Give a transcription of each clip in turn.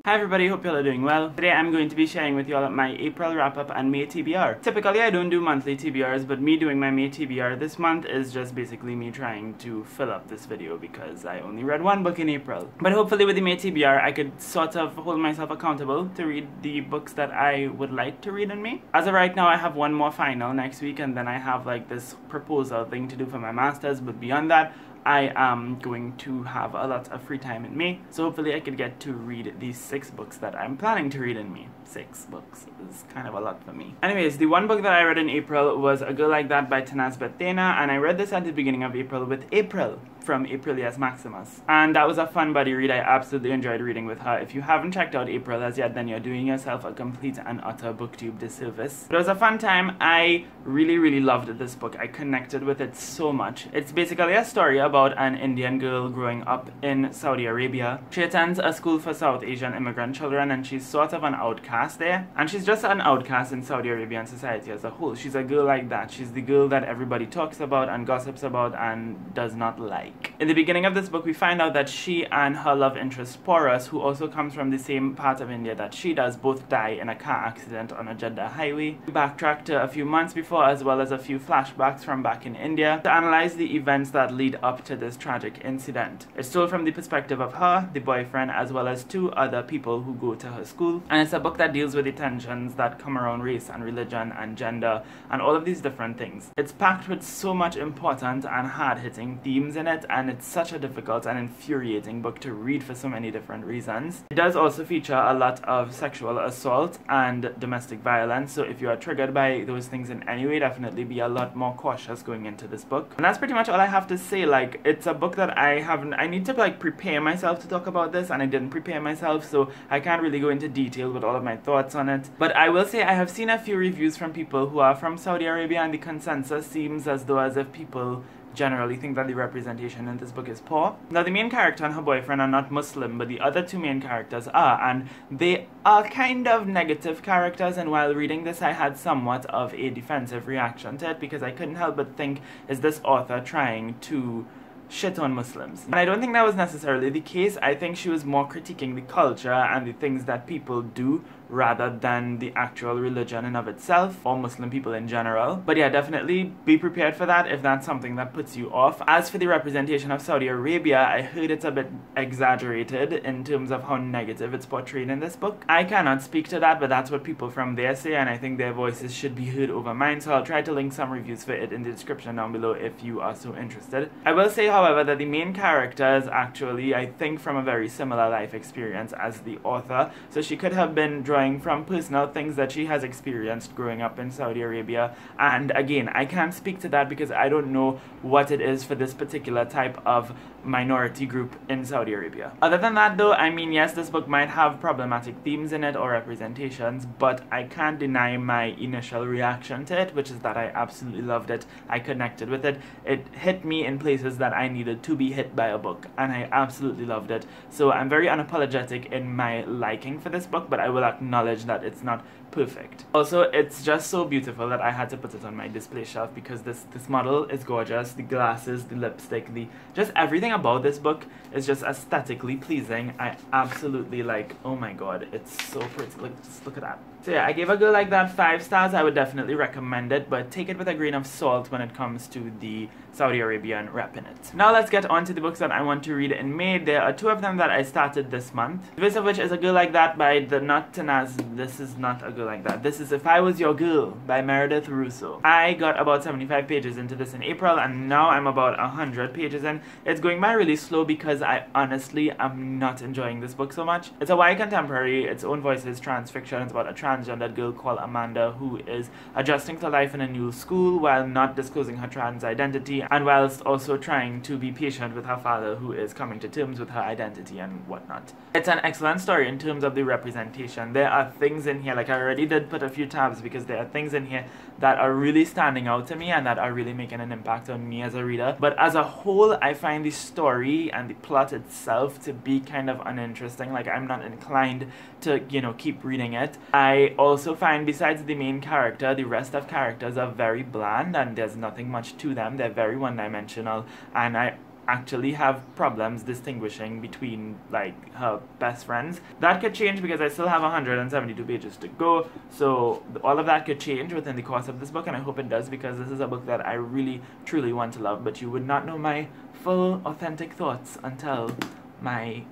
Hi everybody, hope you all are doing well. Today I'm going to be sharing with you all my April wrap-up and May TBR. Typically I don't do monthly TBRs, but me doing my May TBR this month is just basically me trying to fill up this video because I only read one book in April. But hopefully with the May TBR I could sort of hold myself accountable to read the books that I would like to read in May. As of right now I have one more final next week, and then I have like this proposal thing to do for my masters, but beyond that I am going to have a lot of free time in May, so hopefully I could get to read these 6 books that I'm planning to read in May. 6 books is kind of a lot for me. Anyways, the one book that I read in April was A Girl Like That by Tanaz Bethena, and I read this at the beginning of April with April from Aprilius Maximus. And that was a fun buddy read. I absolutely enjoyed reading with her. If you haven't checked out April as yet, then you're doing yourself a complete and utter booktube disservice. But it was a fun time. I really loved this book. I connected with it so much. It's basically a story about an Indian girl growing up in Saudi Arabia. She attends a school for South Asian immigrant children, and she's sort of an outcast there. And she's just an outcast in Saudi Arabian society as a whole. She's a girl like that. She's the girl that everybody talks about and gossips about and does not like. In the beginning of this book, we find out that she and her love interest Porus, who also comes from the same part of India that she does, both die in a car accident on a Jeddah highway. We backtrack to a few months before, as well as a few flashbacks from back in India, to analyze the events that lead up to this tragic incident. It's told from the perspective of her, the boyfriend, as well as 2 other people who go to her school. And it's a book that deals with the tensions that come around race and religion and gender and all of these different things. It's packed with so much important and hard-hitting themes in it, and it's such a difficult and infuriating book to read for so many different reasons. It does also feature a lot of sexual assault and domestic violence, so if you are triggered by those things in any way, definitely be a lot more cautious going into this book. And that's pretty much all I have to say. Like, it's a book that I need to like prepare myself to talk about this, and I didn't prepare myself, so I can't really go into detail with all of my thoughts on it. But I will say I have seen a few reviews from people who are from Saudi Arabia, and the consensus seems as if people generally think that the representation in this book is poor. Now, the main character and her boyfriend are not Muslim, but the other 2 main characters are, and they are kind of negative characters, and while reading this I had somewhat of a defensive reaction to it because I couldn't help but think, is this author trying to shit on Muslims? And I don't think that was necessarily the case. I think she was more critiquing the culture and the things that people do rather than the actual religion in of itself, or Muslim people in general. But yeah, definitely be prepared for that if that's something that puts you off. As for the representation of Saudi Arabia, I heard it's a bit exaggerated in terms of how negative it's portrayed in this book. I cannot speak to that, but that's what people from there say, and I think their voices should be heard over mine, so I'll try to link some reviews for it in the description down below if you are so interested. I will say, however, that the main character is actually, I think, from a very similar life experience as the author, so she could have been drawing from personal things that she has experienced growing up in Saudi Arabia. And again, I can't speak to that because I don't know what it is for this particular type of minority group in Saudi Arabia. Other than that though, I mean, yes, this book might have problematic themes in it or representations, but I can't deny my initial reaction to it, which is that I absolutely loved it. I connected with it. It hit me in places that I needed to be hit by a book, and I absolutely loved it. So I'm very unapologetic in my liking for this book, but I will acknowledge that it's not perfect. Also, it's just so beautiful that I had to put it on my display shelf because this model is gorgeous. The glasses, the lipstick, just everything about this book is just aesthetically pleasing. I absolutely like, oh my god, it's so pretty. Just look at that. So yeah, I gave A Girl Like That 5 stars. I would definitely recommend it, but take it with a grain of salt when it comes to the Saudi Arabian rep in it. Now let's get on to the books that I want to read in May. There are 2 of them that I started this month. The first of which is A Girl Like That by not Tanaz. This is not A Girl Like That. This is If I Was Your Girl by Meredith Russo. I got about 75 pages into this in April, and now I'm about 100 pages in. It's going by really slow because I honestly am not enjoying this book so much. It's a YA contemporary, its own voices, trans fiction. It's about a transgendered girl called Amanda who is adjusting to life in a new school while not disclosing her trans identity, and whilst also trying to be patient with her father who is coming to terms with her identity and whatnot. It's an excellent story in terms of the representation. There are things in here, like I already did put a few tabs because there are things in here that are really standing out to me and that are really making an impact on me as a reader. But as a whole, I find the story and the plot itself to be kind of uninteresting. Like, I'm not inclined to, keep reading it. I also find, besides the main character, the rest of characters are very bland and there's nothing much to them. They're very one-dimensional, and I actually have problems distinguishing between like her best friends. That could change because I still have 172 pages to go, so all of that could change within the course of this book, and I hope it does, because this is a book that I really truly want to love, but you would not know my full authentic thoughts until my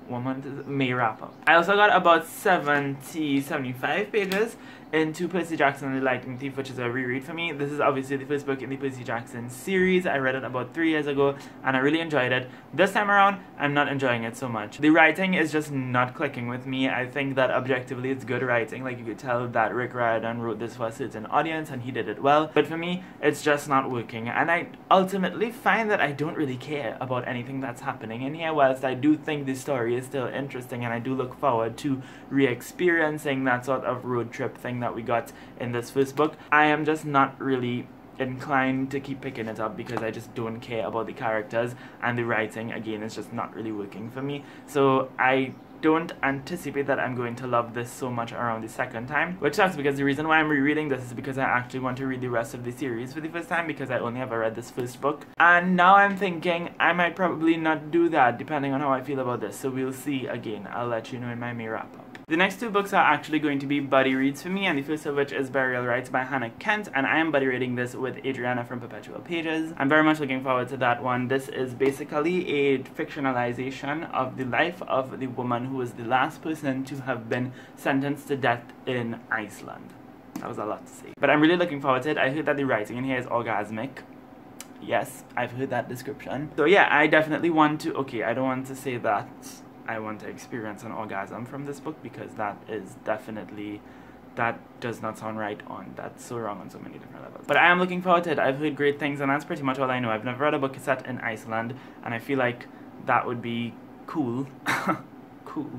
May wrap up. I also got about 75 pages into Percy Jackson and the Lightning Thief, which is a reread for me. This is obviously the first book in the Percy Jackson series. I read it about 3 years ago and I really enjoyed it. This time around, I'm not enjoying it so much. The writing is just not clicking with me. I think that objectively it's good writing. Like, you could tell that Rick Riordan wrote this for a certain audience and he did it well. But for me, it's just not working. And I ultimately find that I don't really care about anything that's happening in here, whilst I do think the story is still interesting and I do look forward to re-experiencing that sort of road trip thing that we got in this first book. I am just not really inclined to keep picking it up because I just don't care about the characters, and the writing again is just not really working for me. So I don't anticipate that I'm going to love this so much around the second time, which sucks, because the reason why I'm rereading this is because I actually want to read the rest of the series for the first time, because I only ever read this first book, and now I'm thinking I might probably not do that depending on how I feel about this. So we'll see. Again, I'll let you know in my May wrap up. The next 2 books are actually going to be buddy reads for me, and the first of which is Burial Rites by Hannah Kent, and I am buddy reading this with Adriana from Perpetual Pages. I'm very much looking forward to that one. This is basically a fictionalization of the life of the woman who was the last person to have been sentenced to death in Iceland. That was a lot to say. But I'm really looking forward to it. I heard that the writing in here is orgasmic. Yes, I've heard that description. So yeah, I definitely want to... Okay, I don't want to say that I want to experience an orgasm from this book, because that is definitely, that does not sound right on, that's so wrong on so many different levels. But I am looking forward to it. I've heard great things, and that's pretty much all I know. I've never read a book set in Iceland, and I feel like that would be cool. Cool.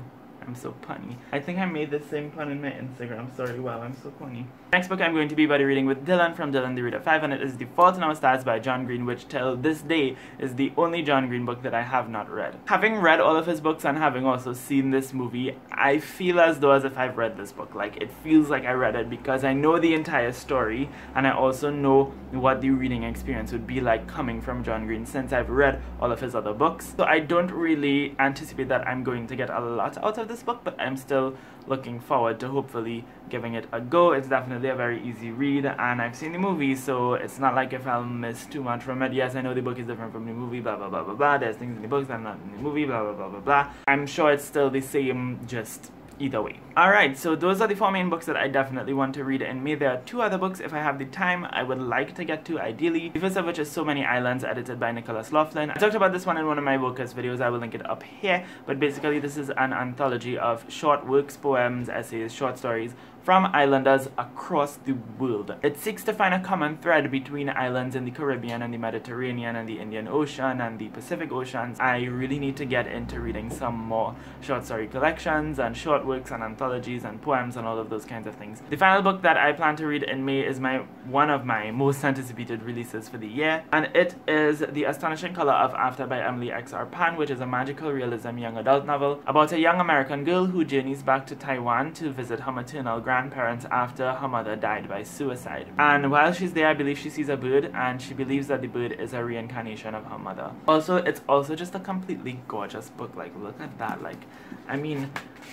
I'm so punny. I think I made the same pun in my Instagram story. Wow, I'm so punny. Next book I'm going to be buddy reading with Dylan from Dylan the Reader 5, and it is The Fault in Our Stars by John Green, which till this day is the only John Green book that I have not read. Having read all of his books and having also seen this movie, I feel as though as if I've read this book. Like, it feels like I read it because I know the entire story, and I also know what the reading experience would be like coming from John Green, since I've read all of his other books. So I don't really anticipate that I'm going to get a lot out of this book, but I'm still looking forward to hopefully giving it a go. It's definitely a very easy read, and I've seen the movie, so it's not like if I'll miss too much from it. Yes, I know the book is different from the movie, blah blah blah blah blah. There's things in the books that are not in the movie, blah blah blah blah blah. I'm sure it's still the same, just either way. Alright, so those are the 4 main books that I definitely want to read in May. There are 2 other books, if I have the time, I would like to get to, ideally. The first of which is So Many Islands, edited by Nicholas Laughlin. I talked about this one in one of my Vocus videos, I will link it up here, but basically this is an anthology of short works, poems, essays, short stories from islanders across the world. It seeks to find a common thread between islands in the Caribbean and the Mediterranean and the Indian Ocean and the Pacific Oceans. I really need to get into reading some more short story collections and short works and anthologies and poems and all of those kinds of things. The final book that I plan to read in May is one of my most anticipated releases for the year, and it is The Astonishing Color of After by Emily X.R. Pan, which is a magical realism young adult novel about a young American girl who journeys back to Taiwan to visit her maternal grandparents after her mother died by suicide. And while she's there, I believe she sees a bird, and she believes that the bird is a reincarnation of her mother. Also, it's also just a completely gorgeous book. Like, look at that. Like, I mean,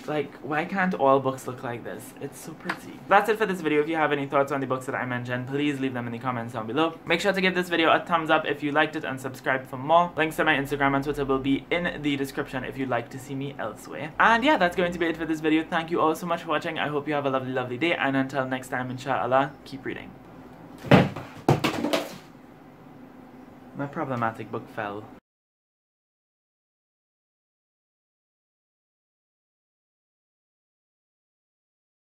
like, why can't all books look like this? It's so pretty. That's it for this video. If you have any thoughts on the books that I mentioned, please leave them in the comments down below. Make sure to give this video a thumbs up if you liked it and subscribe for more. Links to my Instagram and Twitter will be in the description if you'd like to see me elsewhere. And yeah, that's going to be it for this video. Thank you all so much for watching. I hope you have a lovely, lovely day, and until next time, inshallah, keep reading. My problematic book fell.